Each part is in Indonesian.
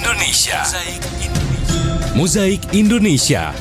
Indonesia. Mozaik Indonesia.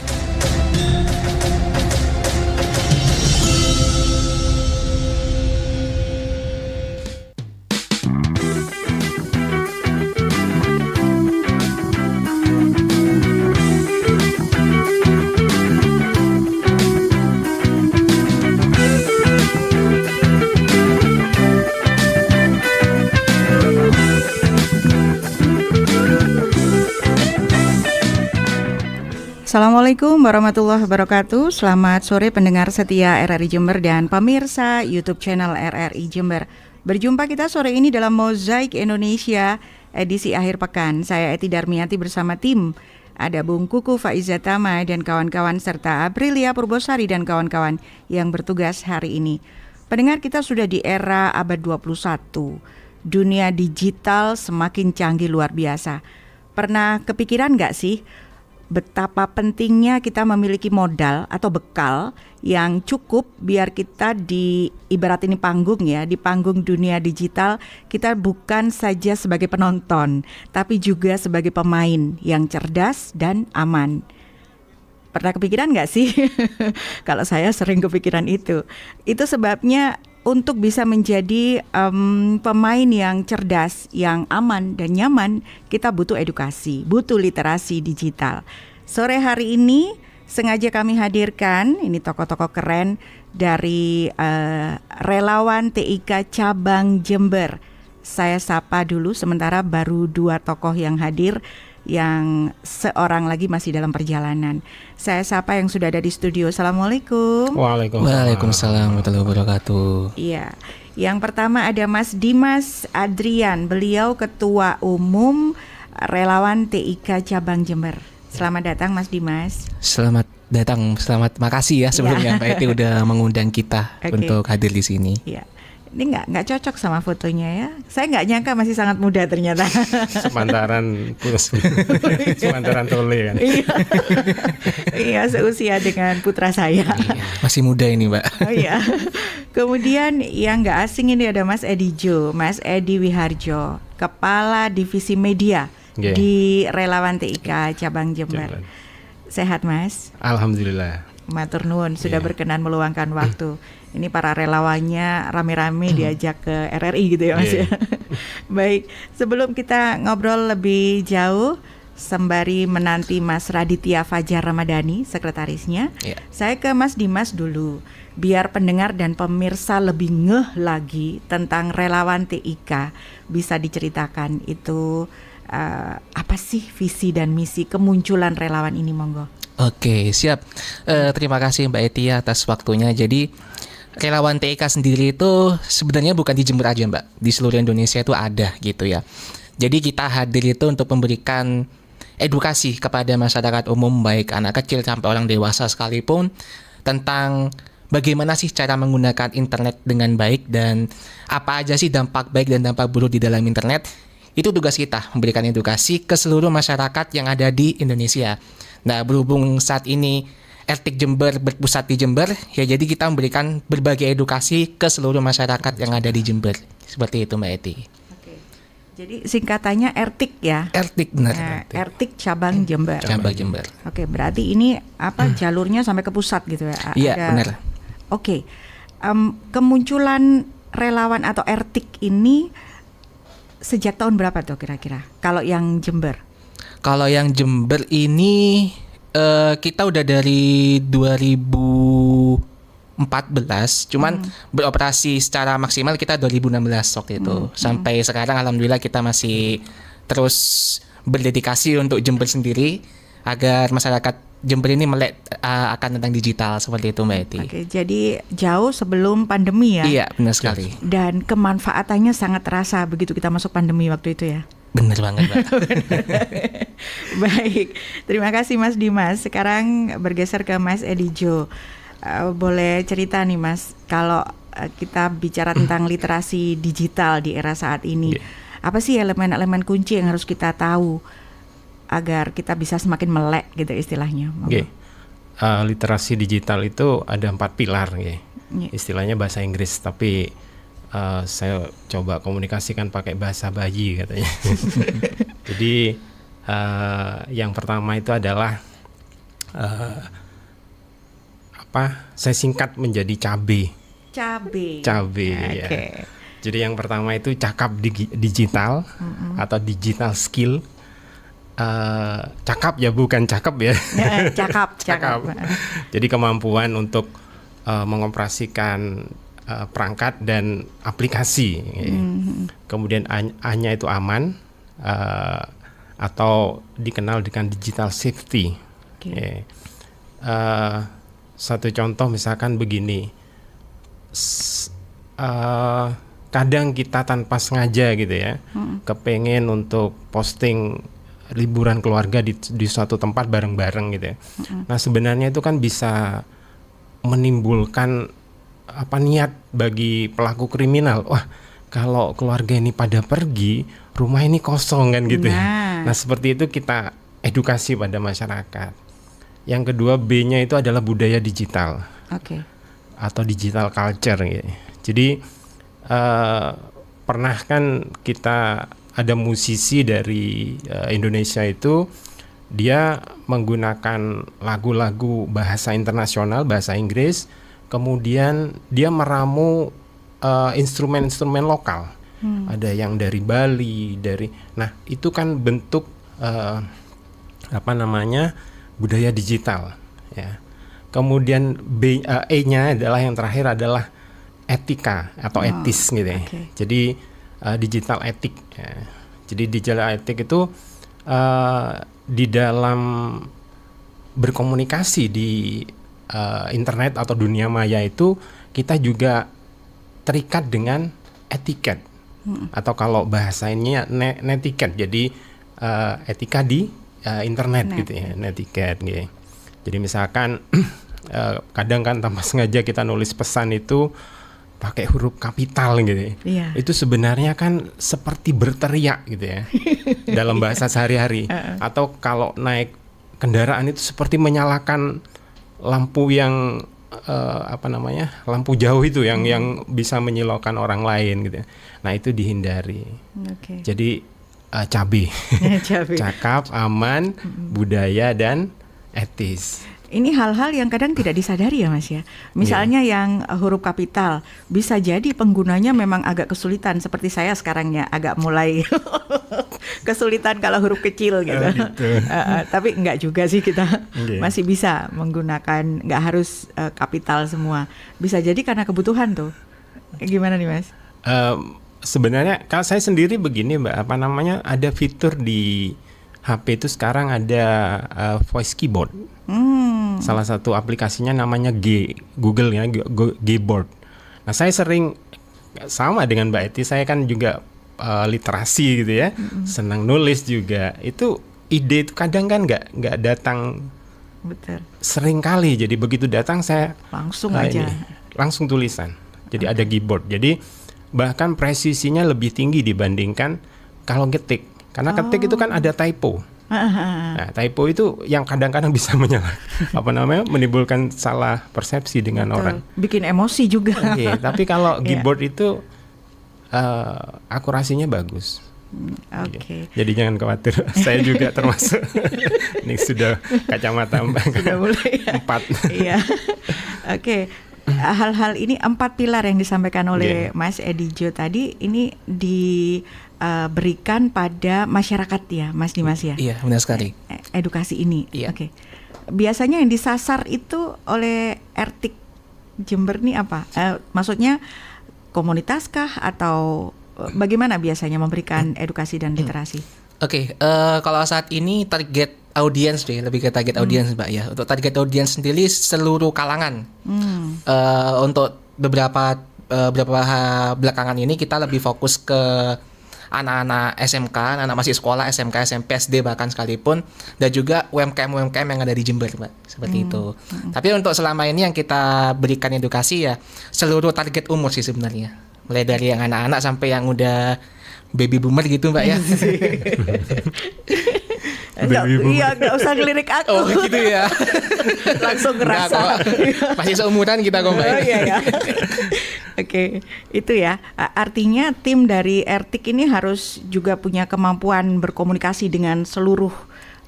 Assalamualaikum warahmatullahi wabarakatuh. Selamat sore pendengar setia RRI Jember dan pemirsa YouTube channel RRI Jember. Berjumpa kita sore ini dalam Mozaik Indonesia edisi akhir pekan. Saya Eti Darmiati bersama tim. Ada Bung Kuku Faizatama dan kawan-kawan serta Aprilia Purbosari dan kawan-kawan yang bertugas hari ini. Pendengar, kita sudah di era abad 21. Dunia digital semakin canggih luar biasa. Pernah kepikiran gak sih betapa pentingnya kita memiliki modal atau bekal yang cukup biar kita di ibarat ini panggung ya, di panggung dunia digital kita bukan saja sebagai penonton tapi juga sebagai pemain yang cerdas dan aman. Pernah kepikiran gak sih? Kalau saya sering kepikiran itu. Itu sebabnya untuk bisa menjadi pemain yang cerdas, yang aman dan nyaman, kita butuh edukasi, butuh literasi digital. Sore hari ini sengaja kami hadirkan, ini tokoh-tokoh keren dari relawan TIK Cabang Jember. Saya sapa dulu, sementara baru 2 tokoh yang hadir, yang seorang lagi masih dalam perjalanan. Saya sapa yang sudah ada di studio. Assalamualaikum. Waalaikumsalam warahmatullahi wabarakatuh. Iya, yang pertama ada Mas Dimas Adrian. Beliau Ketua Umum Relawan TIK Cabang Jember. Selamat datang Mas Dimas. Selamat datang, makasih ya sebelumnya Mbak Eti udah mengundang kita untuk hadir di sini. Iya. Ini nggak cocok sama fotonya ya. Saya nggak nyangka masih sangat muda ternyata. Sepantaran tole kan. Iya, seusia dengan putra saya. Iya, masih muda ini Mbak. Oh iya. Kemudian yang nggak asing ini ada Mas Edi Jo, Mas Edi Wiharjo, Kepala Divisi Media di Relawan TIK Cabang Jember. Sehat Mas? Alhamdulillah. Matur nuwun sudah berkenan meluangkan waktu. Ini para relawannya rame-rame diajak ke RRI gitu ya Mas ya. Baik, sebelum kita ngobrol lebih jauh sembari menanti Mas Raditya Fajar Ramadhani, sekretarisnya, saya ke Mas Dimas dulu. Biar pendengar dan pemirsa lebih ngeh lagi tentang relawan TIK, bisa diceritakan itu apa sih visi dan misi kemunculan relawan ini, monggo. Oke, siap. Terima kasih Mbak Eti atas waktunya. Jadi relawan TIK sendiri itu sebenarnya bukan di Jember aja Mbak, di seluruh Indonesia itu ada gitu ya. Jadi kita hadir itu untuk memberikan edukasi kepada masyarakat umum, baik anak kecil sampai orang dewasa sekalipun, tentang bagaimana sih cara menggunakan internet dengan baik dan apa aja sih dampak baik dan dampak buruk di dalam internet. Itu tugas kita, memberikan edukasi ke seluruh masyarakat yang ada di Indonesia. Nah, berhubung saat ini RTIK Jember berpusat di Jember, ya jadi kita memberikan berbagai edukasi ke seluruh masyarakat yang ada di Jember. Seperti itu Mbak Eti. Oke. Jadi singkatannya RTIK ya? RTIK benar. RTIK Cabang Jember. Cabang Jember. Oke, berarti ini apa jalurnya sampai ke pusat gitu ya? Iya, benar. Oke. Kemunculan relawan atau RTIK ini sejak tahun berapa tuh kira-kira? Kalau yang Jember? Kalau yang Jember ini kita udah dari 2014, cuman beroperasi secara maksimal kita 2016 waktu itu. Sampai sekarang alhamdulillah kita masih terus berdedikasi untuk Jember sendiri agar masyarakat Jember ini melek akan tentang digital seperti itu Mbak Eti. Oke, jadi jauh sebelum pandemi ya? Iya, benar sekali. Dan kemanfaatannya sangat terasa begitu kita masuk pandemi waktu itu ya? Benar banget Mbak. Baik, terima kasih Mas Dimas. Sekarang bergeser ke Mas Edi Jo. Boleh cerita nih Mas, kalau kita bicara tentang literasi digital di era saat ini, apa sih elemen-elemen kunci yang harus kita tahu agar kita bisa semakin melek gitu istilahnya? Literasi digital itu ada 4 pilar, istilahnya bahasa Inggris, tapi saya coba komunikasikan pakai bahasa bayi katanya. Jadi Yang pertama itu adalah saya singkat menjadi cabe. Cabe. Ya. Jadi yang pertama itu cakap digital atau digital skill. Cakap ya, bukan cakep ya. Cakap. Jadi kemampuan untuk mengoperasikan perangkat dan aplikasi. Kemudian A-nya itu aman, atau dikenal dengan digital safety. Satu contoh misalkan begini, kadang kita tanpa sengaja gitu ya, kepengen untuk posting liburan keluarga di suatu tempat bareng-bareng gitu ya. Nah sebenarnya itu kan bisa menimbulkan niat bagi pelaku kriminal. Wah, kalau keluarga ini pada pergi, rumah ini kosong kan gitu ya. Nah seperti itu kita edukasi pada masyarakat. Yang kedua, B-nya itu adalah budaya digital. Atau digital culture gitu. Jadi pernah kan kita ada musisi dari Indonesia itu, dia menggunakan lagu-lagu bahasa internasional, bahasa Inggris, kemudian dia meramu instrumen-instrumen lokal. Ada yang dari Bali, nah itu kan bentuk budaya digital ya. Kemudian E-nya adalah yang terakhir adalah etika atau etis gitu ya. Jadi digital etik ya. Jadi digital etik itu di dalam berkomunikasi di internet atau dunia maya itu kita juga terikat dengan etiket, atau kalau bahasanya netiket. Jadi etika di internet gitu ya, netiket gitu. Jadi misalkan kadang kan tanpa sengaja kita nulis pesan itu pakai huruf kapital gitu ya. Itu sebenarnya kan seperti berteriak gitu ya dalam bahasa sehari-hari. Atau kalau naik kendaraan itu seperti menyalakan lampu yang lampu jauh itu yang bisa menyilaukan orang lain gitu ya. Nah itu dihindari. Jadi cabe. Cakap, aman, budaya dan etis. Ini hal-hal yang kadang tidak disadari ya Mas ya. Misalnya yang huruf kapital, bisa jadi penggunanya memang agak kesulitan, seperti saya sekarang ya, agak mulai kesulitan kalau huruf kecil gitu. Tapi enggak juga sih, kita masih bisa menggunakan, enggak harus kapital semua. Bisa jadi karena kebutuhan tuh. Gimana nih Mas? Sebenarnya kalau saya sendiri begini Mbak, ada fitur di HP itu sekarang ada voice keyboard. Salah satu aplikasinya namanya Google ya, Gboard. Nah saya sering sama dengan Mbak Eti, saya kan juga literasi gitu ya, senang nulis juga. Itu ide itu kadang kan nggak datang. Betul. Sering kali, jadi begitu datang saya langsung aja. Langsung tulisan. Jadi ada Gboard. Jadi bahkan presisinya lebih tinggi dibandingkan kalau ketik. Karena ketik itu kan ada typo. Nah, typo itu yang kadang-kadang bisa menimbulkan salah persepsi dengan orang. Bikin emosi juga. Tapi kalau Gboard itu akurasinya bagus. Jadi jangan khawatir, saya juga termasuk. Ini sudah kacamata sudah mulai 4. Iya. Hal-hal ini 4 pilar yang disampaikan oleh Mas Edijo tadi ini diberikan pada masyarakat ya, Mas Dimas ya. Iya, benar sekali. Edukasi ini. Iya. Biasanya yang disasar itu oleh RTIK Jember nih apa? Maksudnya komunitas kah atau bagaimana biasanya memberikan edukasi dan literasi? Kalau saat ini target audiens deh, lebih ke target audiens Mbak ya. Untuk target audiens sendiri seluruh kalangan. Untuk beberapa belakangan ini kita lebih fokus ke anak-anak SMK, anak masih sekolah, SMK, SMP, SD bahkan sekalipun, dan juga UMKM yang ada di Jember Mbak, seperti itu. Tapi untuk selama ini yang kita berikan edukasi ya seluruh target umur sih sebenarnya. Mulai dari yang anak-anak sampai yang udah baby boomer gitu Mbak ya. Nggak usah ngelirik aku. Oh gitu ya. Langsung Enggak ngerasa. kok. Masih seumuran kita kok Mbak Oh, Eti. iya, ya. Oke, itu ya. Artinya tim dari Ertik ini harus juga punya kemampuan berkomunikasi dengan seluruh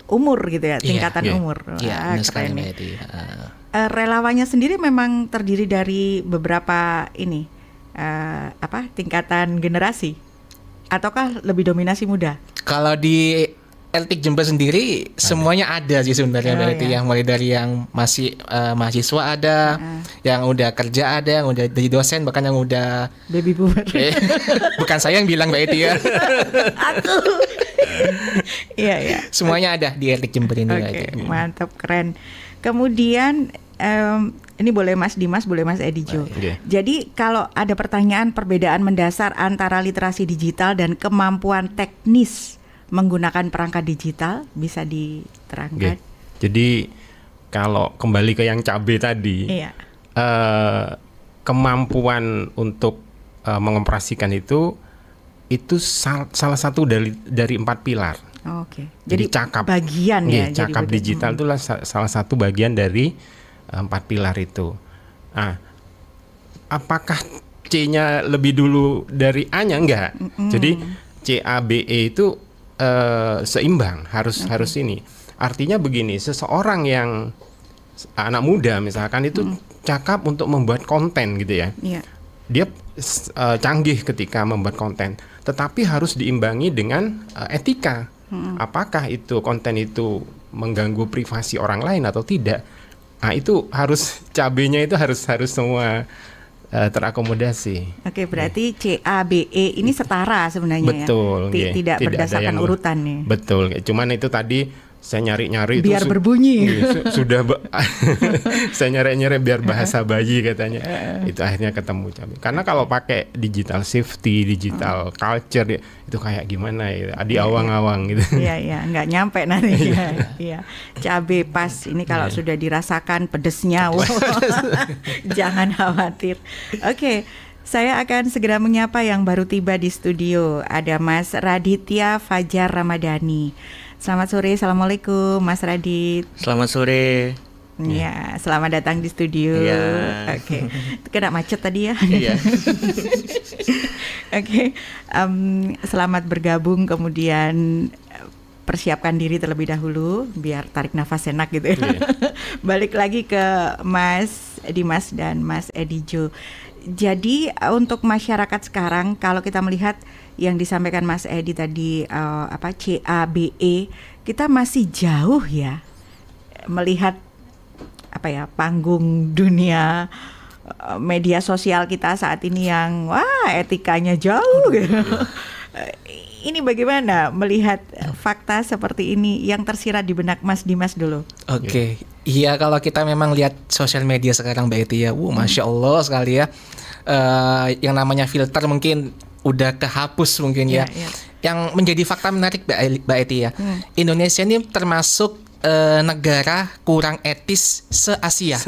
umur gitu ya, Iya, tingkatan iya. umur. Iya, Wah, benar sekali keren Mbak nih. Eti. Relawannya sendiri memang terdiri dari beberapa tingkatan generasi, ataukah lebih dominasi muda? Kalau di Eltik Jember sendiri semuanya ada sih sebenarnya Oh, Mbak Eti, ya. yang mulai dari yang masih mahasiswa ada, yang udah kerja ada, yang udah jadi dosen, bahkan yang udah Baby boomer. bukan saya yang bilang Mbak Eti ya. Aku. Iya ya. Semuanya ada di Eltik Jember ini Mbak Oke, Eti. mantap, keren. Kemudian ini boleh Mas Dimas, boleh Mas Edijo. Oke. Jadi kalau ada pertanyaan perbedaan mendasar antara literasi digital dan kemampuan teknis menggunakan perangkat digital, bisa diterangkan? Oke. Jadi kalau kembali ke yang cabe tadi, Iya. kemampuan untuk mengoperasikan itu salah satu dari 4 pilar. Oke. Jadi Jadi cakap bagian ya. Iya, jadi cakap bagian. digital itulah salah satu bagian dari 4 pilar itu. Nah, apakah C-nya lebih dulu dari A-nya? Enggak. Jadi CABE itu seimbang, harus ini. Artinya begini, seseorang yang anak muda misalkan itu cakap untuk membuat konten gitu ya. Iya. Dia canggih ketika membuat konten, tetapi harus diimbangi dengan etika. Apakah itu konten itu mengganggu privasi orang lain atau tidak? Nah, itu harus cabenya itu harus semua terakomodasi. Oke, berarti CABE ini setara sebenarnya Betul, ya. iya. Tidak Tidak ada berdasarkan yang- urutan nih. Betul. Cuman itu tadi saya nyari-nyari Biar itu berbunyi. sudah saya nyari-nyari biar bahasa bayi katanya. Itu akhirnya ketemu cabe. Karena kalau pakai digital safety, digital culture itu kayak gimana ya? Di awang-awang gitu. Iya, iya, nggak nyampe nanti. Iya. Cabe pas ini kalau sudah dirasakan pedesnya. Wow. Jangan khawatir. Oke. Saya akan segera menyapa yang baru tiba di studio. Ada Mas Raditya Fajar Ramadhani. Selamat sore, Assalamualaikum Mas Radit. Selamat sore. Ya, selamat datang di studio. Iya. Oke, kena macet tadi ya. Iya. Oke, selamat bergabung, kemudian persiapkan diri terlebih dahulu biar tarik nafas enak gitu ya. Balik lagi ke Mas Dimas dan Mas Edijo. Jadi untuk masyarakat sekarang, kalau kita melihat yang disampaikan Mas Edi tadi CABE, kita masih jauh ya melihat panggung dunia media sosial kita saat ini yang etikanya jauh gitu. Ini bagaimana melihat fakta seperti ini yang tersirat di benak Mas Dimas dulu? Oke, iya kalau kita memang lihat sosial media sekarang Mbak Eti ya, Masya Allah sekali ya. Yang namanya filter mungkin udah kehapus mungkin ya. Iya. Yang menjadi fakta menarik Mbak Eti ya, Indonesia ini termasuk negara kurang etis se-Asia.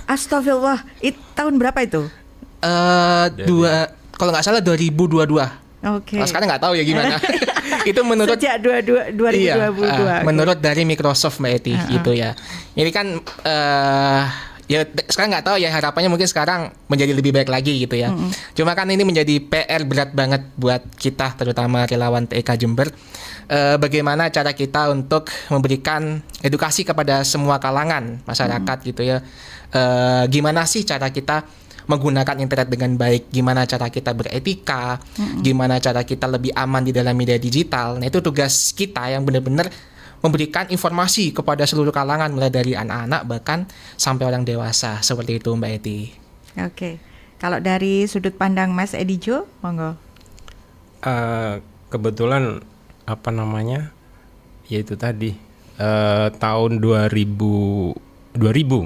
Astagfirullah, tahun berapa itu? Kalau nggak salah 2022. Oke. Kalau sekarang nggak tahu ya gimana. Itu menurut Sejak 2022. Iya, Oke. menurut dari Microsoft Mbak Eti gitu ya. Ini kan ya sekarang nggak tahu ya, harapannya mungkin sekarang menjadi lebih baik lagi gitu ya. Cuma kan ini menjadi PR berat banget buat kita, terutama relawan TK Jember. Bagaimana cara kita untuk memberikan edukasi kepada semua kalangan masyarakat gitu ya. Gimana sih cara kita menggunakan internet dengan baik, gimana cara kita beretika, gimana cara kita lebih aman di dalam media digital. Nah, itu tugas kita yang benar-benar memberikan informasi kepada seluruh kalangan, mulai dari anak-anak bahkan sampai orang dewasa, seperti itu Mbak Eti. Oke. Kalau dari sudut pandang Mas Edijo, monggo. Kebetulan yaitu tadi tahun 2000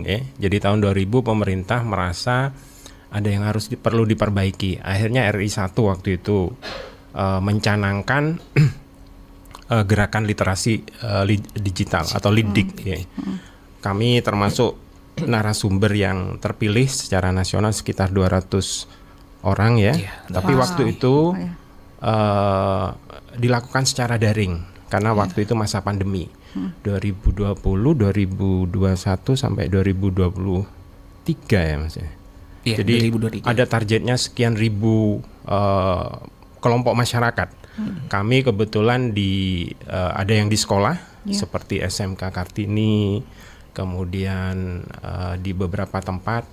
ya. Jadi tahun 2000 pemerintah merasa ada yang perlu diperbaiki. Akhirnya RI 1 waktu itu mencanangkan gerakan literasi digital atau LIDIK ya. Kami termasuk narasumber yang terpilih secara nasional sekitar 200 orang ya. Tapi waktu itu dilakukan secara daring karena waktu itu masa pandemi. 2020, 2021 sampai 2023 ya Mas ya. Iya, Jadi 2023. ada targetnya sekian ribu kelompok masyarakat. Kami kebetulan ada yang di sekolah seperti SMK Kartini, kemudian di beberapa tempat.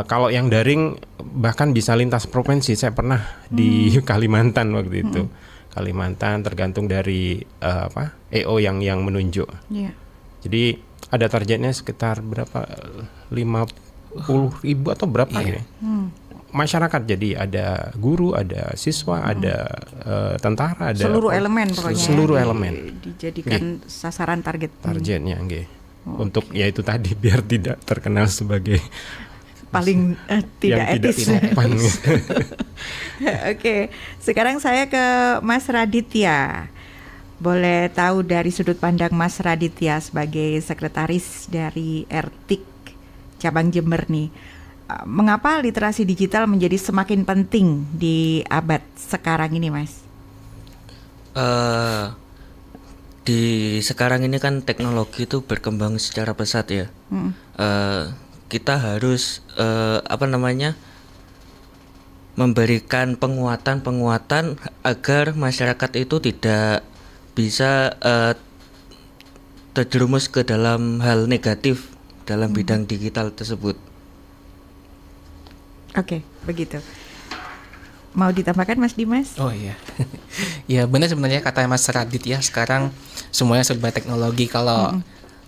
Kalau yang daring bahkan bisa lintas provinsi. Saya pernah di Kalimantan waktu itu. Kalimantan tergantung dari EO yang menunjuk. Iya. Jadi ada targetnya sekitar berapa 50.000 atau berapa ya? Masyarakat, jadi ada guru, ada siswa, ada tentara, ada Seluruh elemen pokoknya. seluruh elemen Dijadikan sasaran target. targetnya, nggih. Untuk ya itu tadi biar tidak terkenal sebagai Paling tidak yang tidak etis. sopan. Oke, sekarang saya ke Mas Raditya. Boleh tahu dari sudut pandang Mas Raditya sebagai sekretaris dari RTIK cabang Jember nih, mengapa literasi digital menjadi semakin penting di abad sekarang ini, Mas? Di sekarang ini kan teknologi itu berkembang secara pesat ya. Kita harus memberikan penguatan agar masyarakat itu tidak bisa terjerumus ke dalam hal negatif dalam bidang digital tersebut. Oke, begitu. Mau ditambahkan Mas Dimas? Oh iya, ya benar sebenarnya kata Mas Radit ya. Sekarang semuanya serba teknologi. Kalau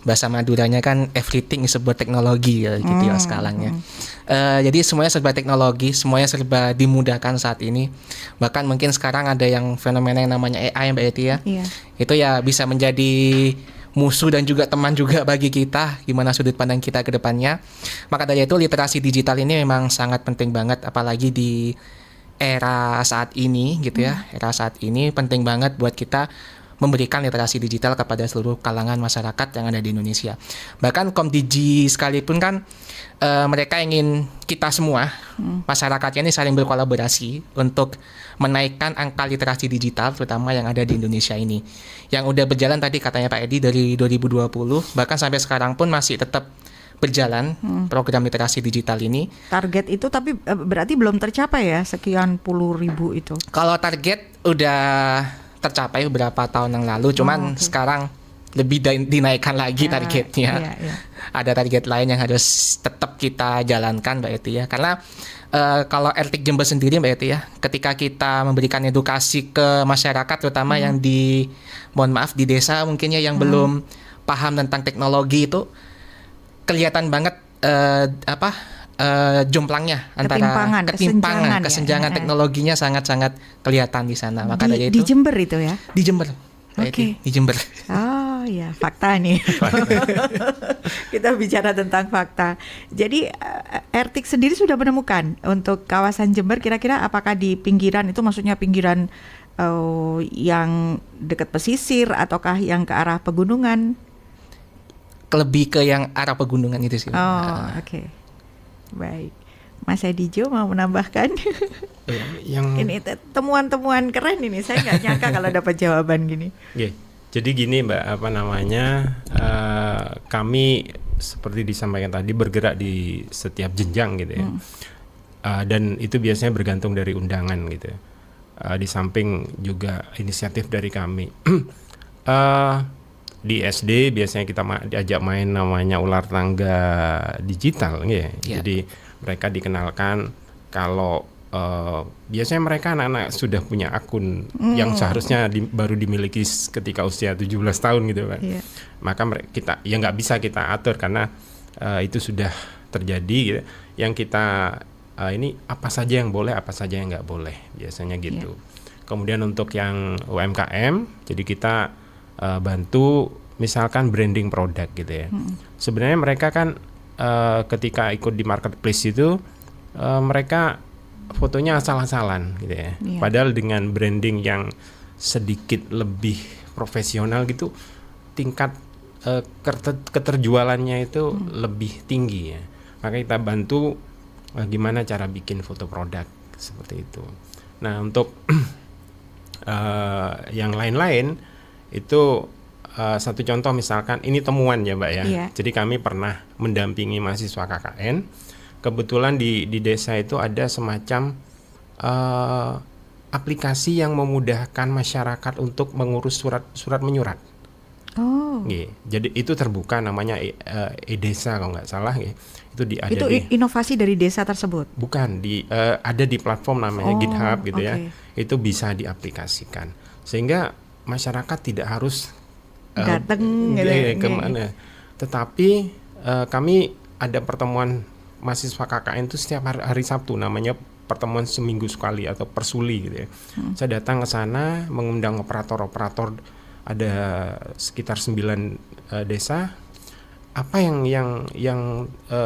bahasa Maduranya kan everything is sebuah teknologi ya, gitu ya skalanya. Jadi semuanya serba teknologi, semuanya serba dimudahkan saat ini. Bahkan mungkin sekarang ada yang fenomena yang namanya AI Mbak Eti ya. Iya. Itu ya bisa menjadi musuh dan juga teman juga bagi kita, gimana sudut pandang kita ke depannya. Maka dari itu literasi digital ini memang sangat penting banget, apalagi di era saat ini gitu ya. Era saat ini penting banget buat kita memberikan literasi digital kepada seluruh kalangan masyarakat yang ada di Indonesia. Bahkan Komdigi sekalipun kan mereka ingin kita semua masyarakatnya ini saling berkolaborasi untuk menaikkan angka literasi digital terutama yang ada di Indonesia ini. Yang udah berjalan tadi katanya Pak Edi dari 2020 bahkan sampai sekarang pun masih tetap berjalan program literasi digital ini. Target itu tapi berarti belum tercapai ya, sekian puluh ribu itu. Kalau target udah tercapai beberapa tahun yang lalu, cuman sekarang lebih dinaikkan lagi targetnya. Iya. Ada target lain yang harus tetap kita jalankan Mbak Eti ya. Karena kalau RTIK Jember sendiri Mbak Eti ya, ketika kita memberikan edukasi ke masyarakat terutama yang di desa mungkin ya yang belum paham tentang teknologi itu kelihatan banget jomplangnya antara kesenjangan teknologinya sangat-sangat kelihatan di sana. Maka dari itu di Jember itu ya. di Jember. Oke. Di Jember. Oh ya, fakta nih. Kita bicara tentang fakta. Jadi RTIK sendiri sudah menemukan untuk kawasan Jember kira-kira apakah di pinggiran itu maksudnya pinggiran yang dekat pesisir ataukah yang ke arah pegunungan? Lebih ke yang arah pegunungan itu sih. Oke. Baik. Mas Edijo mau menambahkan? Ini temuan-temuan keren ini. Saya nggak nyangka kalau dapat jawaban gini. Jadi gini Mbak, kami seperti disampaikan tadi bergerak di setiap jenjang gitu ya. Dan itu biasanya bergantung dari undangan gitu ya. Di samping juga inisiatif dari kami. Di SD biasanya kita diajak main namanya ular tangga digital ya. Jadi mereka dikenalkan kalau biasanya mereka anak-anak sudah punya akun yang seharusnya baru dimiliki ketika usia 17 tahun gitu kan. Maka kita ya nggak bisa kita atur karena itu sudah terjadi gitu. Yang kita ini apa saja yang boleh, apa saja yang nggak boleh biasanya gitu. Kemudian untuk yang UMKM, jadi kita bantu misalkan branding produk gitu ya. Sebenarnya mereka kan ketika ikut di marketplace itu mereka fotonya asal-asalan gitu ya. Padahal dengan branding yang sedikit lebih profesional gitu, tingkat keterjualannya itu lebih tinggi ya. Maka kita bantu gimana cara bikin foto produk seperti itu. Nah untuk yang lain-lain itu satu contoh misalkan ini temuan ya Mbak ya. Iya. Jadi kami pernah mendampingi mahasiswa KKN. Kebetulan di desa itu ada semacam aplikasi yang memudahkan masyarakat untuk mengurus surat menyurat. Oh. Nggih. Jadi itu terbuka namanya e-desa kalau nggak salah nggih. Ada Itu di inovasi dari desa tersebut. bukan di ada di platform namanya Oh, GitHub gitu ya. oke. Itu bisa diaplikasikan sehingga masyarakat tidak harus Datang gitu ya. kemana. Tetapi kami ada pertemuan mahasiswa KKN itu setiap hari Sabtu namanya pertemuan seminggu sekali atau persuli gitu ya. Saya datang ke sana mengundang operator-operator ada sekitar 9 desa. Apa yang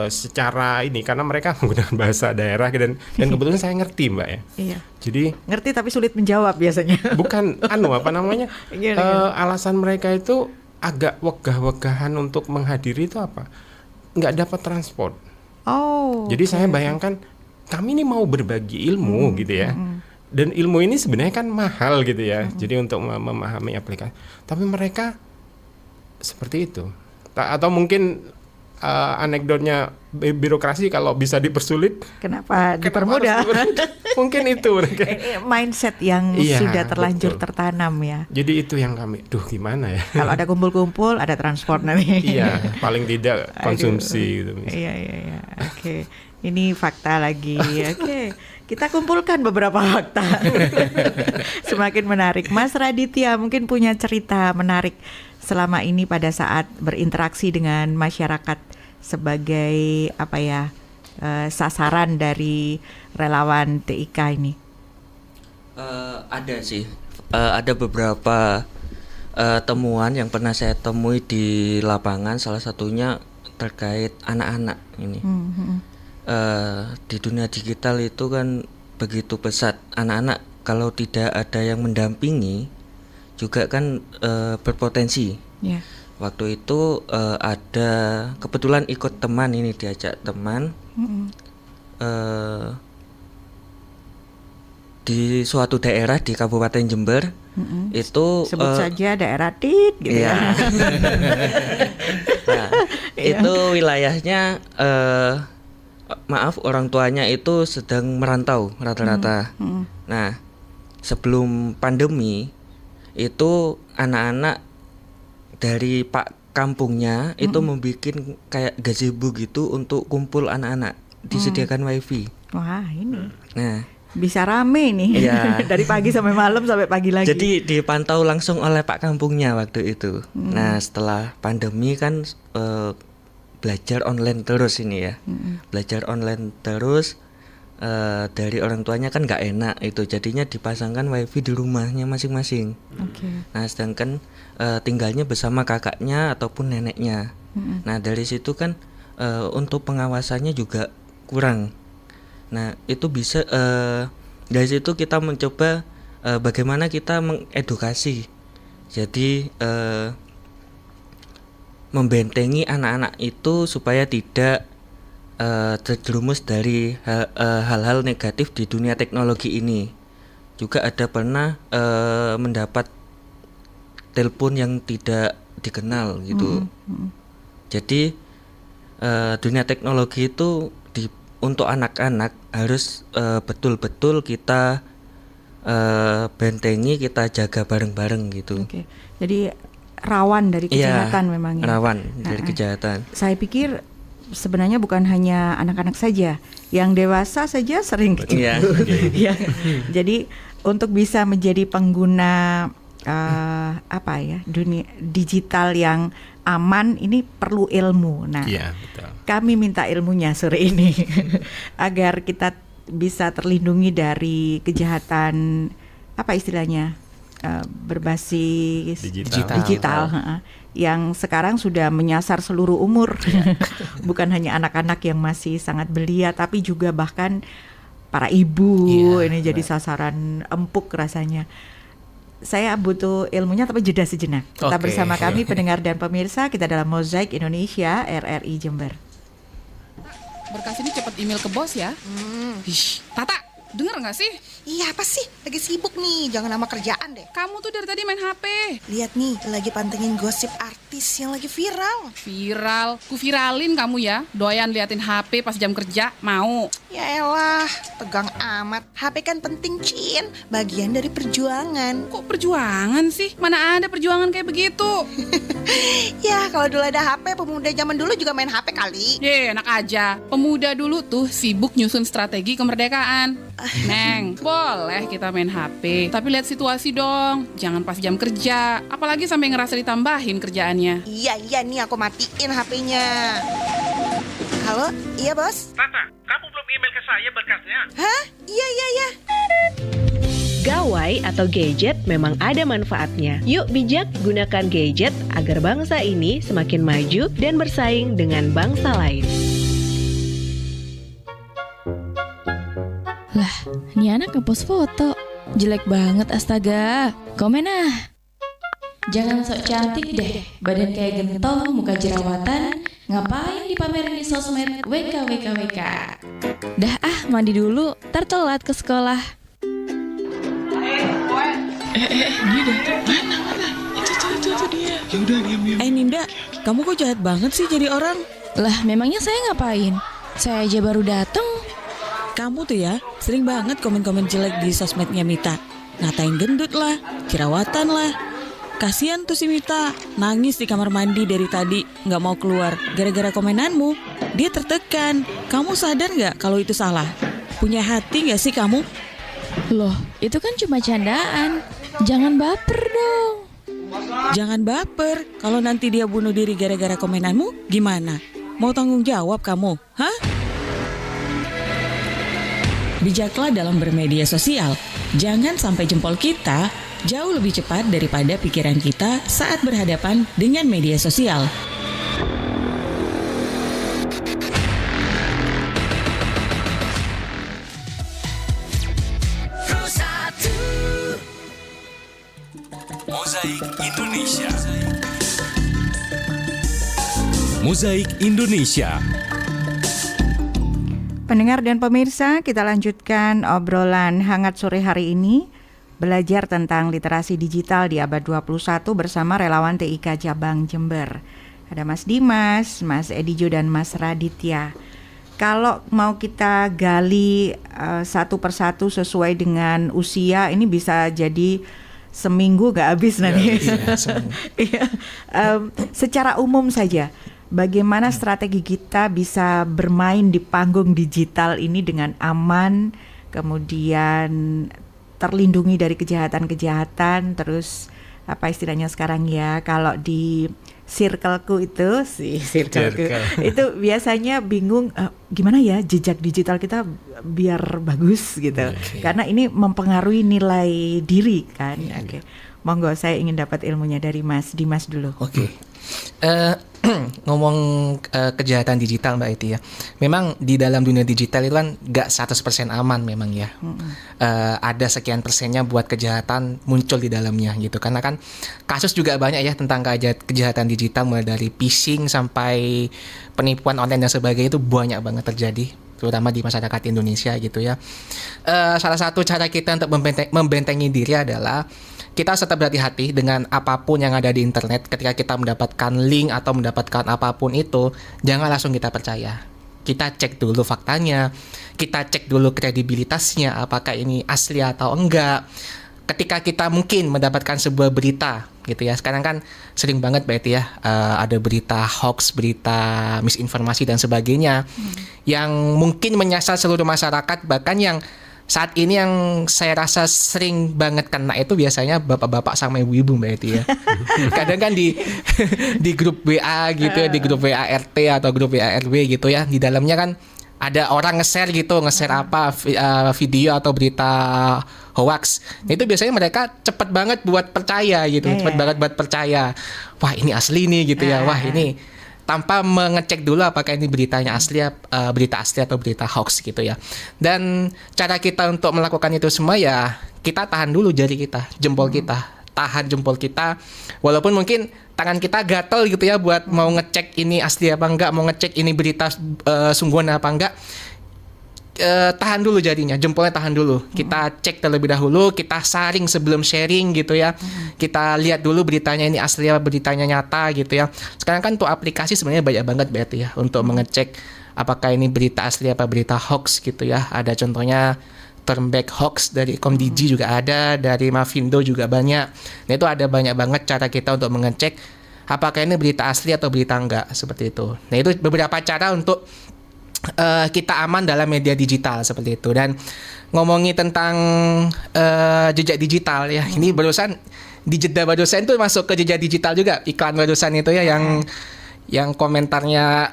secara ini karena mereka menggunakan bahasa daerah dan kebetulan saya ngerti Mbak ya. Iya. Jadi Ngerti tapi sulit menjawab biasanya. bukan apa namanya Gimana? alasan mereka itu agak wegah-wegahan untuk menghadiri itu apa? Nggak dapat transport. Oh. Jadi saya bayangkan kami ini mau berbagi ilmu gitu ya. Dan ilmu ini sebenarnya kan mahal gitu ya. Jadi untuk memahami aplikasi. Tapi mereka seperti itu. Atau mungkin anekdotnya birokrasi kalau bisa dipersulit. Kenapa dipermudah? Mungkin itu mereka. Mindset yang Iya, sudah terlanjur betul. tertanam ya. Jadi itu yang kami, gimana ya? Kalau ada kumpul-kumpul, ada transport nanti. Iya, paling tidak konsumsi gitu. Iya. Oke. Ini fakta lagi. Oke. Kita kumpulkan beberapa fakta. Semakin menarik. Mas Raditya mungkin punya cerita menarik selama ini pada saat berinteraksi dengan masyarakat sebagai sasaran dari relawan TIK ini. Ada sih, ada beberapa temuan yang pernah saya temui di lapangan. Salah satunya terkait anak-anak ini. Di dunia digital itu kan begitu pesat. Anak-anak kalau tidak ada yang mendampingi juga kan berpotensi. Ya. Waktu itu ada kebetulan ikut teman ini, diajak teman di suatu daerah di Kabupaten Jember. Itu Sebut saja daerah Tit gitu iya. ya. Nah, itu wilayahnya maaf, orang tuanya itu sedang merantau rata-rata. Nah, sebelum pandemi itu anak-anak dari Pak kampungnya itu membuat kayak gazebo gitu untuk kumpul anak-anak, disediakan wifi. Wah, ini Nah, bisa rame nih. Iya. Dari pagi sampai malam sampai pagi lagi. jadi dipantau langsung oleh Pak kampungnya waktu itu. Nah, setelah pandemi kan belajar online terus ini ya. Belajar online terus, dari orang tuanya kan nggak enak itu, jadinya dipasangkan wifi di rumahnya masing-masing. Oke. Nah, sedangkan tinggalnya bersama kakaknya ataupun neneknya. Nah, dari situ kan untuk pengawasannya juga kurang. Nah, itu bisa dari situ kita mencoba bagaimana kita mengedukasi. Jadi membentengi anak-anak itu supaya tidak terjerumus dari hal-hal negatif di dunia teknologi ini. Juga ada pernah mendapat telepon yang tidak dikenal gitu. Jadi dunia teknologi itu untuk anak-anak harus betul-betul kita bentengi, kita jaga bareng-bareng gitu. Oke. Jadi rawan dari kejahatan memang ya. Rawan dari kejahatan. Saya pikir sebenarnya bukan hanya anak-anak saja, yang dewasa saja sering Iya. Ya. Jadi untuk bisa menjadi pengguna dunia digital yang aman ini perlu ilmu. Nah, Iya, betul. kami minta ilmunya sore ini agar kita bisa terlindungi dari kejahatan berbasis digital. Yang sekarang sudah menyasar seluruh umur. Bukan hanya anak-anak yang masih sangat belia, tapi juga bahkan para ibu ini jadi sasaran empuk rasanya. Saya butuh ilmunya, tapi jeda sejenak. Tetap Oke. bersama kami pendengar dan pemirsa, kita dalam Mozaik Indonesia RRI Jember. Berkas ini cepat email ke bos ya. Tata, denger nggak sih? Iya apa sih? Lagi sibuk nih, jangan nama kerjaan deh. Kamu tuh dari tadi main HP. Lihat nih, lagi pantengin gosip artis yang lagi viral. Viral, ku viralin kamu ya. Doyan liatin HP pas jam kerja, mau? Ya elah, tegang amat. HP kan penting, Cin. Bagian dari perjuangan. Kok perjuangan sih? Mana ada perjuangan kayak begitu? Ya, kalau dulu ada HP, pemuda zaman dulu juga main HP kali. Enak aja. Pemuda dulu tuh sibuk nyusun strategi kemerdekaan. Neng, boleh kita main HP, tapi lihat situasi dong. Jangan pas jam kerja, apalagi sampai ngerasa ditambahin kerjaannya. Iya nih aku matiin HP-nya. Halo, iya bos? Tata, kamu belum email ke saya berkasnya? Hah? Iya. Gawai atau gadget memang ada manfaatnya. Yuk bijak gunakan gadget agar bangsa ini semakin maju dan bersaing dengan bangsa lain. Lah, ini anak ngepost foto. Jelek banget astaga. Komen ah. Jangan sok cantik deh. Badan kayak gentong, muka jerawatan. Ngapain dipamerin di sosmed? WK. Dah ah, mandi dulu. Ntar telat ke sekolah. Dia datang. Mana? Itu dia. Yaudah, diam. Ninda, kamu kok jahat banget sih jadi orang? Lah, memangnya saya ngapain? Saya aja baru dateng. Kamu tuh ya, sering banget komen-komen jelek di sosmednya Mita. Ngatain gendut lah, jerawatan lah. Kasian tuh si Mita, nangis di kamar mandi dari tadi, nggak mau keluar. Gara-gara komenanmu, dia tertekan. Kamu sadar nggak kalau itu salah? Punya hati nggak sih kamu? Loh, itu kan cuma candaan. Jangan baper dong. Jangan baper, kalau nanti dia bunuh diri gara-gara komenanmu, gimana? Mau tanggung jawab kamu? Hah? Bijaklah dalam bermedia sosial. Jangan sampai jempol kita jauh lebih cepat daripada pikiran kita saat berhadapan dengan media sosial. Mozaik Indonesia. Mozaik Indonesia. Pendengar dan pemirsa, kita lanjutkan obrolan hangat sore hari ini, belajar tentang literasi digital di abad 21 bersama relawan TIK Cabang Jember. Ada Mas Dimas, Mas Edijo dan Mas Raditya. Kalau mau kita gali satu persatu sesuai dengan usia, ini bisa jadi seminggu gak habis nanti. Iya. Secara umum saja, bagaimana strategi kita bisa bermain di panggung digital ini dengan aman, kemudian terlindungi dari kejahatan-kejahatan, terus apa istilahnya sekarang ya, kalau di circleku itu itu biasanya bingung gimana ya jejak digital kita biar bagus gitu, karena ini mempengaruhi nilai diri kan. Oke. Monggo, saya ingin dapat ilmunya dari Mas Dimas dulu. Ngomong kejahatan digital Mbak Eti ya, memang di dalam dunia digital itu kan gak 100% aman memang ya. Ada sekian persennya buat kejahatan muncul di dalamnya gitu, karena kan kasus juga banyak ya tentang kejahatan digital, mulai dari phishing sampai penipuan online dan sebagainya, itu banyak banget terjadi terutama di masyarakat Indonesia gitu ya. Salah satu cara kita untuk membentengi diri adalah kita harus tetap berhati-hati dengan apapun yang ada di internet. Ketika kita mendapatkan link atau mendapatkan apapun itu, jangan langsung kita percaya. Kita cek dulu faktanya, kita cek dulu kredibilitasnya, apakah ini asli atau enggak. Ketika kita mungkin mendapatkan sebuah berita gitu ya, sekarang kan sering banget berarti ya, ada berita hoax, berita misinformasi dan sebagainya, yang mungkin menyasar seluruh masyarakat. Bahkan yang saat ini yang saya rasa sering banget kena itu biasanya bapak-bapak sama ibu-ibu Mbak Eti ya. Kadang kan di grup WA gitu ya, di grup WA RT atau grup WA RW gitu ya, di dalamnya kan ada orang nge-share apa video atau berita hoax. Itu biasanya mereka cepat banget buat percaya gitu, cepat banget buat percaya. Wah, ini asli nih gitu ya. Wah, ini tanpa mengecek dulu apakah ini beritanya asli, berita asli atau berita hoax gitu ya. Dan cara kita untuk melakukan itu semua ya, kita tahan dulu jari kita, jempol kita, tahan jempol kita, walaupun mungkin tangan kita gatel gitu ya buat mau ngecek ini asli apa enggak, mau ngecek ini berita sungguhan apa enggak. tahan dulu jadinya, jempolnya tahan dulu. Kita cek terlebih dahulu, kita saring sebelum sharing gitu ya. Kita lihat dulu beritanya ini asli apa beritanya nyata gitu ya. Sekarang kan untuk aplikasi sebenarnya banyak banget berarti ya untuk mengecek apakah ini berita asli apa berita hoax gitu ya. Ada contohnya Turnback Hoax dari Komdigi juga ada, dari Mavindo juga banyak. Nah itu ada banyak banget cara kita untuk mengecek apakah ini berita asli atau berita enggak, seperti itu. Nah itu beberapa cara untuk kita aman dalam media digital seperti itu. Dan ngomongin tentang jejak digital ya, ini barusan di jeda barusan itu masuk ke jejak digital juga, iklan barusan itu ya yang komentarnya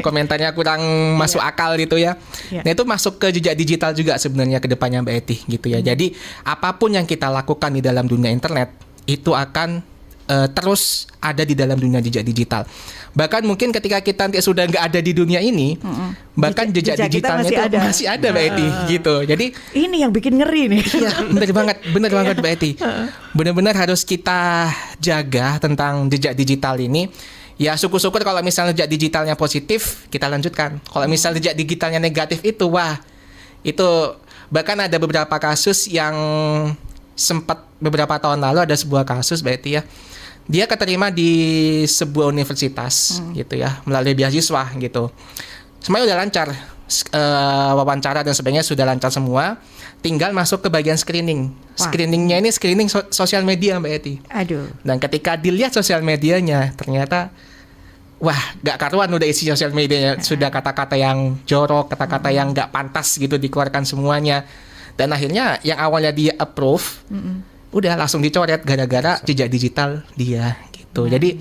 komentarnya kurang masuk akal gitu ya. Nah itu masuk ke jejak digital juga sebenarnya ke depannya Mbak Eti gitu ya. Jadi apapun yang kita lakukan di dalam dunia internet itu akan terus ada di dalam dunia jejak digital. Bahkan mungkin ketika kita nanti sudah nggak ada di dunia ini, bahkan jejak digitalnya itu masih ada Mbak Eti gitu. Jadi ini yang bikin ngeri nih. Iya, bener banget Mbak Eti. Benar-benar harus kita jaga tentang jejak digital ini. Ya syukur-syukur kalau misalnya jejak digitalnya positif, kita lanjutkan. Kalau misalnya jejak digitalnya negatif itu, wah itu bahkan ada beberapa kasus yang sempat beberapa tahun lalu ada sebuah kasus Mbak Eti ya. Dia keterima di sebuah universitas gitu ya, melalui beasiswa gitu. Semuanya udah lancar, wawancara dan sebagainya sudah lancar semua. Tinggal masuk ke bagian screening. Screeningnya ini screening sosial media Mbak Eti. Aduh. Dan ketika dilihat sosial medianya, ternyata wah gak karuan udah isi sosial medianya. Sudah kata-kata yang jorok, kata-kata yang gak pantas gitu dikeluarkan semuanya. Dan akhirnya yang awalnya dia approve, udah langsung dicoret gara-gara jejak digital dia gitu. Jadi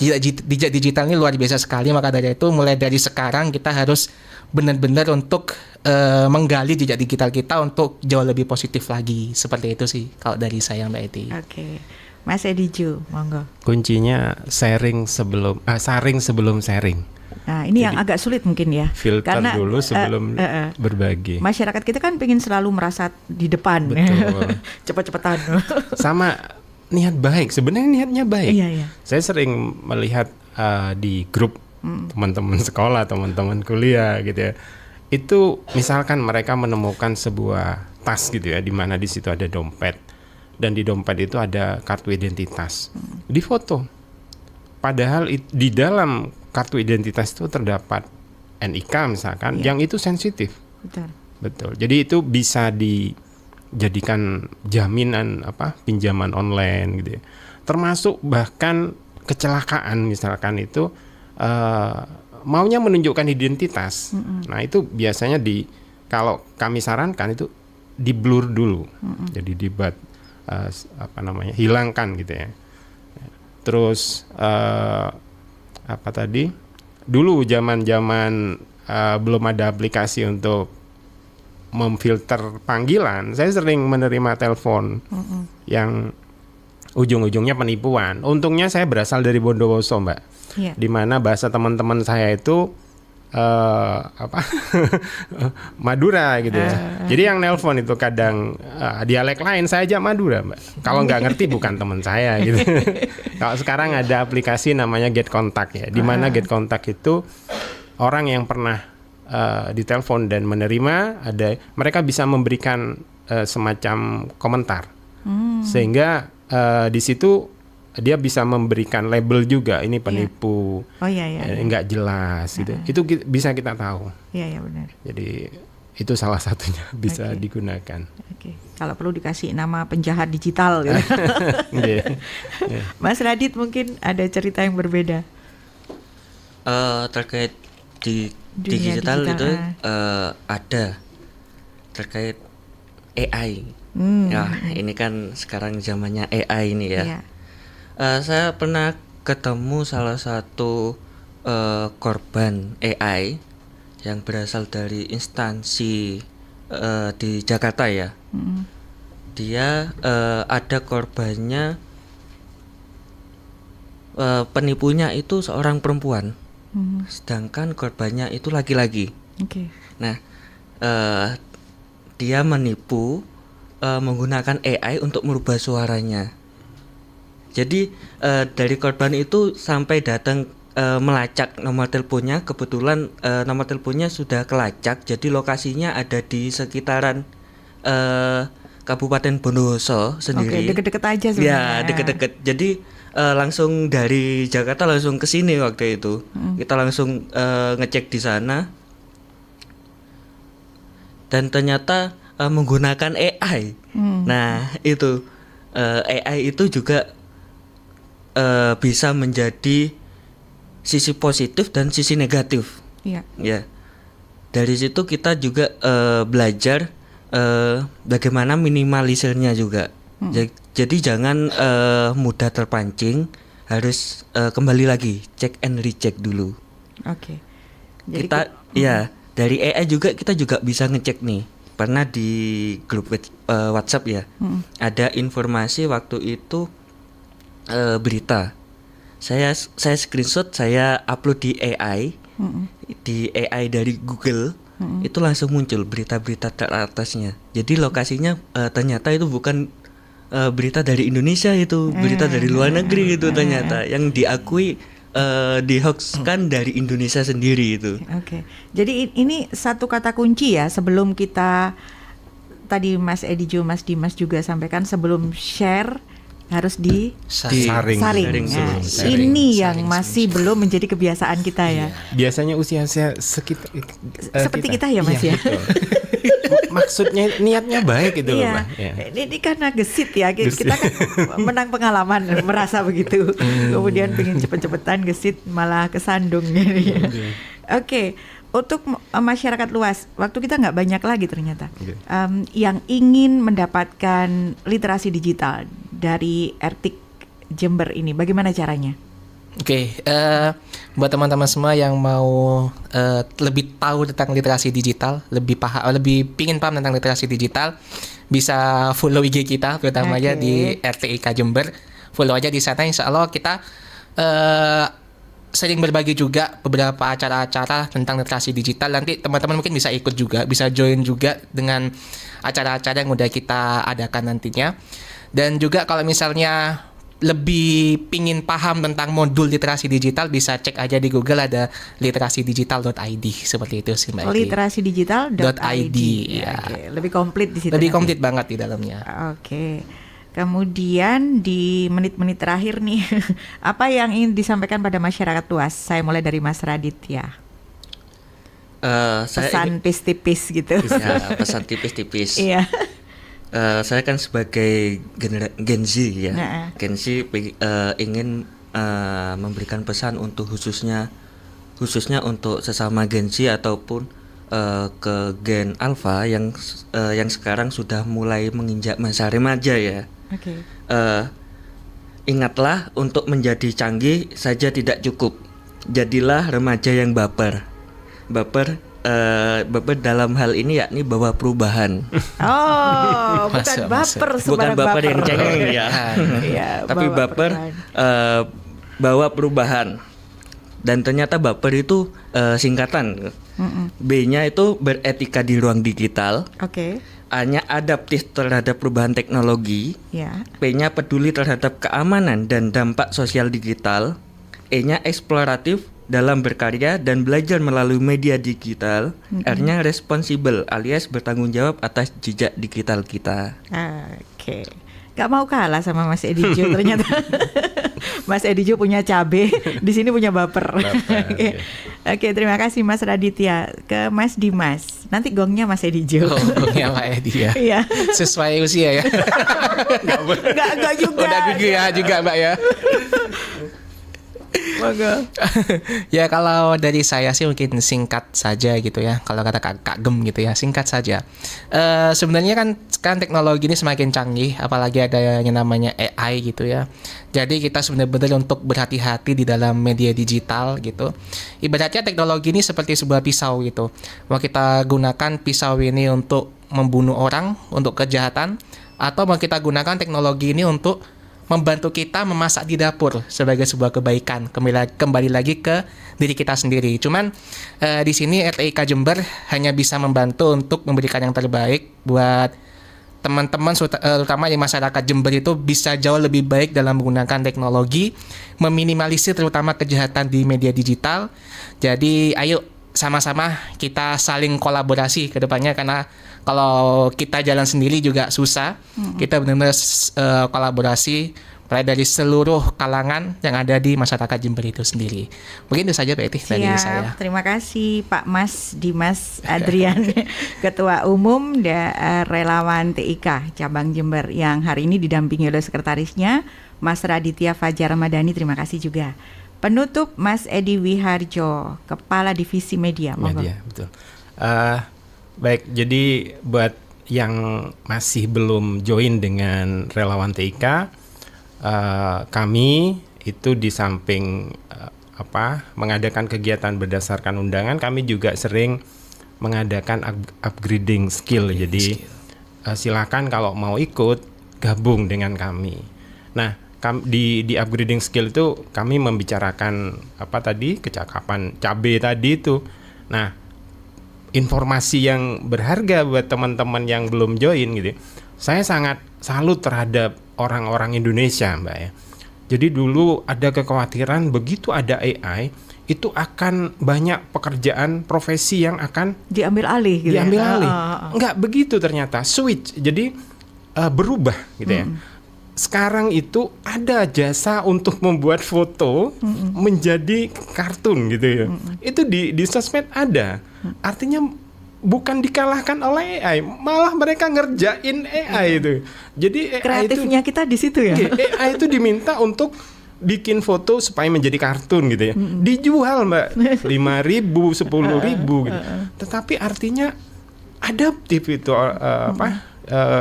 jejak digital ini luar biasa sekali. Maka dari itu mulai dari sekarang kita harus benar-benar untuk menggali jejak digital kita untuk jauh lebih positif lagi. Seperti itu sih kalau dari saya Mbak Eti. Oke. Mas Edi Ju, monggo. Kuncinya saring sebelum sharing. Nah, ini yang agak sulit mungkin ya. Filter karena, dulu sebelum berbagi. Masyarakat kita kan pengen selalu merasa di depan. Betul. Cepet-cepetan. Sama niat baik, sebenarnya niatnya baik. Iya. Saya sering melihat di grup teman-teman sekolah, teman-teman kuliah gitu ya. Itu misalkan mereka menemukan sebuah tas gitu ya, di mana di situ ada dompet. Dan di dompet itu ada kartu identitas. Di foto. Padahal di dalam kartu identitas itu terdapat NIK misalkan, yang itu sensitif. Betul. Jadi itu bisa dijadikan jaminan pinjaman online gitu ya. Termasuk bahkan kecelakaan misalkan itu maunya menunjukkan identitas. Nah itu biasanya kalau kami sarankan itu di blur dulu. Jadi hilangkan gitu ya. Terus dulu zaman belum ada aplikasi untuk memfilter panggilan, saya sering menerima telepon yang ujung-ujungnya penipuan. Untungnya saya berasal dari Bondowoso Mbak, di mana bahasa teman-teman saya itu Madura gitu ya. Jadi yang nelpon itu kadang dialek lain, saya aja Madura Mbak. Kalau nggak ngerti bukan teman saya gitu. Kalau sekarang ada aplikasi namanya Get Contact ya, di mana Get Contact itu orang yang pernah ditelepon dan menerima, mereka bisa memberikan semacam komentar, sehingga di situ dia bisa memberikan label juga, ini penipu, nggak jelas gitu. Itu bisa kita tahu. Iya benar. Jadi itu salah satunya bisa digunakan. Kalau perlu dikasih nama penjahat digital gitu. Mas Radit mungkin ada cerita yang berbeda. Terkait di digital itu ada terkait AI. Ya ini kan sekarang zamannya AI ini ya. Saya pernah ketemu salah satu korban AI yang berasal dari instansi di Jakarta ya. Dia ada korbannya, penipunya itu seorang perempuan, sedangkan korbannya itu laki-laki. Nah, dia menipu menggunakan AI untuk merubah suaranya. Jadi dari korban itu sampai datang melacak nomor teleponnya. Kebetulan nomor teleponnya sudah kelacak, jadi lokasinya ada di sekitaran Kabupaten Bondowoso sendiri. Oke, deket-deket aja sebenarnya. Ya, deket-deket. Jadi langsung dari Jakarta langsung ke sini waktu itu. Kita langsung ngecek di sana. Dan ternyata menggunakan AI. Nah, itu AI itu juga bisa menjadi sisi positif dan sisi negatif. Iya. Ya. Dari situ kita juga belajar bagaimana minimalisirnya juga. Jadi jangan mudah terpancing, harus kembali lagi cek and recheck dulu. Oke. Jadi Kita ya dari AI juga kita juga bisa ngecek nih. Pernah di grup WhatsApp ya, ada informasi waktu itu berita. Saya screenshot, saya upload di AI, di AI dari Google, itu langsung muncul berita-berita teratasnya. Jadi lokasinya ternyata itu bukan berita dari Indonesia, itu berita dari luar negeri itu ternyata yang diakui dihoaxkan dari Indonesia sendiri itu. Oke. Jadi ini satu kata kunci ya sebelum kita tadi Mas Edijo, Mas Dimas juga sampaikan sebelum share harus Saring. saring. Nah, ini yang masih belum menjadi kebiasaan kita ya. Biasanya usia sekitar Seperti kita ya Mas ya. betul. Maksudnya niatnya baik itu loh, Iya. Mbak. Ya. Ini karena gesit ya. Kita kan menang pengalaman merasa begitu. Kemudian pengen cepet-cepetan gesit malah kesandung gitu ya. Oke. Untuk masyarakat luas, waktu kita nggak banyak lagi ternyata yang ingin mendapatkan literasi digital dari RTIK Jember ini, bagaimana caranya? Oke, buat teman-teman semua yang mau lebih tahu tentang literasi digital, lebih pingin paham tentang literasi digital, bisa follow IG kita, terutama aja di RTIK Jember. Follow aja di sana, insya Allah kita sering berbagi juga beberapa acara-acara tentang literasi digital. Nanti teman-teman mungkin bisa ikut juga, bisa join juga dengan acara-acara yang udah kita adakan nantinya. Dan juga kalau misalnya lebih pingin paham tentang modul literasi digital, bisa cek aja di Google, ada literasidigital.id, seperti itu sih Mbak. Literasidigital.id. Ya. Oke, lebih komplit di situ. Lebih komplit banget di dalamnya. Oke. Kemudian di menit-menit terakhir nih, apa yang ingin disampaikan pada masyarakat luas? Saya mulai dari Mas Raditya. Pesan tipis-tipis gitu. Ya, pesan tipis-tipis. Iya. Saya kan sebagai Gen Z ya. Gen Z ingin memberikan pesan untuk khususnya untuk sesama Gen Z ataupun ke Gen Alpha yang sekarang sudah mulai menginjak masa remaja ya. Oke. Ingatlah, untuk menjadi canggih saja tidak cukup. Jadilah remaja yang baper. Baper dalam hal ini yakni bawa perubahan. Oh, bukan baper Bukan sembarang baper yang cengeng ya. Iya, Tapi baper bawa perubahan. Dan ternyata baper itu singkatan. B-nya itu beretika di ruang digital. Oke. A-nya adaptif terhadap perubahan teknologi. Ya. P-nya peduli terhadap keamanan dan dampak sosial digital. E-nya eksploratif dalam berkarya dan belajar melalui media digital. R-nya responsibel alias bertanggung jawab atas jejak digital kita. Oke. Gak mau kalah sama Mas Edijo ternyata. Mas Edijo punya cabe, di sini punya baper. Oke, terima kasih Mas Raditya. Ke Mas Dimas. Nanti gongnya Mas Edijo. Oh, gongnya Pak Edi ya. Iya. Sesuai usia ya. Enggak juga. Udah juga Mbak ya. Ya kalau dari saya sih mungkin singkat saja gitu ya. Kalau kata Kak Gem gitu ya, singkat saja. Sebenarnya kan sekarang teknologi ini semakin canggih, apalagi ada yang namanya AI gitu ya. Jadi kita sebenarnya untuk berhati-hati di dalam media digital gitu. Ibaratnya teknologi ini seperti sebuah pisau gitu. Mau kita gunakan pisau ini untuk membunuh orang, untuk kejahatan, atau mau kita gunakan teknologi ini untuk membantu kita memasak di dapur sebagai sebuah kebaikan, kembali lagi ke diri kita sendiri. Cuman di sini RTIK Jember hanya bisa membantu untuk memberikan yang terbaik buat teman-teman terutama di masyarakat Jember itu bisa jauh lebih baik dalam menggunakan teknologi, meminimalisir terutama kejahatan di media digital. Jadi ayo sama-sama kita saling kolaborasi ke depannya, karena kalau kita jalan sendiri juga susah. Kita benar-benar kolaborasi mulai dari seluruh kalangan yang ada di masyarakat Jember itu sendiri. Mungkin itu saja Mbak Eti dari saya. Terima kasih Pak Mas Dimas Adrian, Ketua Umum Relawan TIK Cabang Jember, yang hari ini didampingi oleh sekretarisnya Mas Raditya Fajar Ramadhani. Terima kasih juga. Penutup Mas Edi Wiharjo, Kepala Divisi Media. Media, betul. Baik, jadi buat yang masih belum join dengan Relawan TIK, kami itu di samping mengadakan kegiatan berdasarkan undangan, kami juga sering mengadakan upgrading skill. Jadi silakan kalau mau ikut gabung dengan kami. Nah, di upgrading skill itu kami membicarakan kecakapan cabe tadi itu. Nah, informasi yang berharga buat teman-teman yang belum join gitu. Saya sangat salut terhadap orang-orang Indonesia, Mbak ya. Jadi dulu ada kekhawatiran begitu ada AI itu akan banyak pekerjaan profesi yang akan diambil alih gitu. Diambil alih. Enggak begitu ternyata, switch. Jadi berubah gitu ya. Sekarang itu ada jasa untuk membuat foto menjadi kartun gitu ya. Itu di sosmed ada. Artinya bukan dikalahkan oleh AI, malah mereka ngerjain AI itu. Jadi AI kreatifnya kita di situ ya. AI itu diminta untuk bikin foto supaya menjadi kartun gitu ya. Dijual Mbak 5.000, 10.000 gitu. Tetapi artinya adaptif itu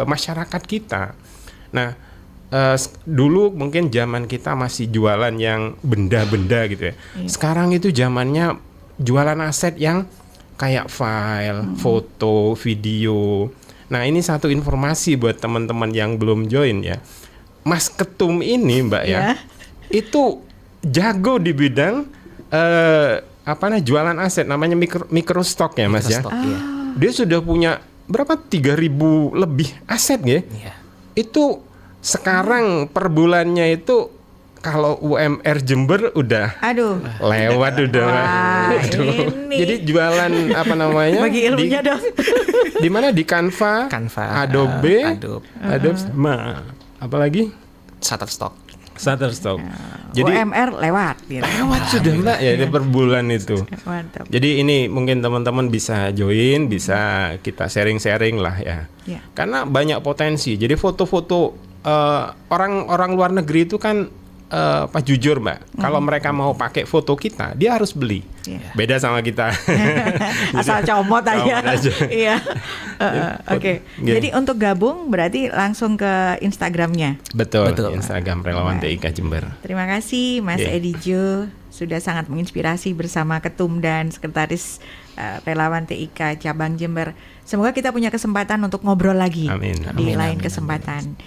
masyarakat kita. Nah, dulu mungkin zaman kita masih jualan yang benda-benda gitu ya. Sekarang itu zamannya jualan aset yang kayak file, foto, video. Nah, ini satu informasi buat teman-teman yang belum join ya. Mas Ketum ini Mbak ya, itu jago di bidang jualan aset, namanya microstock ya Mas ya. Dia sudah punya berapa 3.000 lebih aset ya. Itu sekarang per bulannya itu kalau UMR Jember udah lewat udah. Jadi jualan bagi ilmunya dong. Di mana? Di Canva, Adobe sama apalagi Shutterstock. Jadi UMR lewat gitu. Lewat sudah Mbak ya per bulan itu. Mantap. Jadi ini mungkin teman-teman bisa join, bisa kita sharing-sharing lah ya. Karena banyak potensi. Jadi foto-foto orang luar negeri itu kan jujur Mbak, kalau mereka mau pakai foto kita, dia harus beli. Beda sama kita. Asal comot aja. Iya. Oke. Jadi untuk gabung berarti langsung ke Instagramnya. Betul. Instagram Relawan TIK Jember. Terima kasih Mas Edi Jo, sudah sangat menginspirasi bersama Ketum dan Sekretaris Relawan TIK Cabang Jember. Semoga kita punya kesempatan untuk ngobrol lagi di lain kesempatan.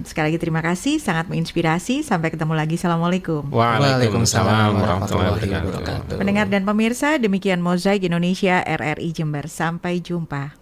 Sekali lagi terima kasih, sangat menginspirasi. Sampai ketemu lagi. Assalamualaikum. Waalaikumsalam warahmatullahi wabarakatuh. Pendengar dan pemirsa, demikian Mozaik Indonesia RRI Jember. Sampai jumpa.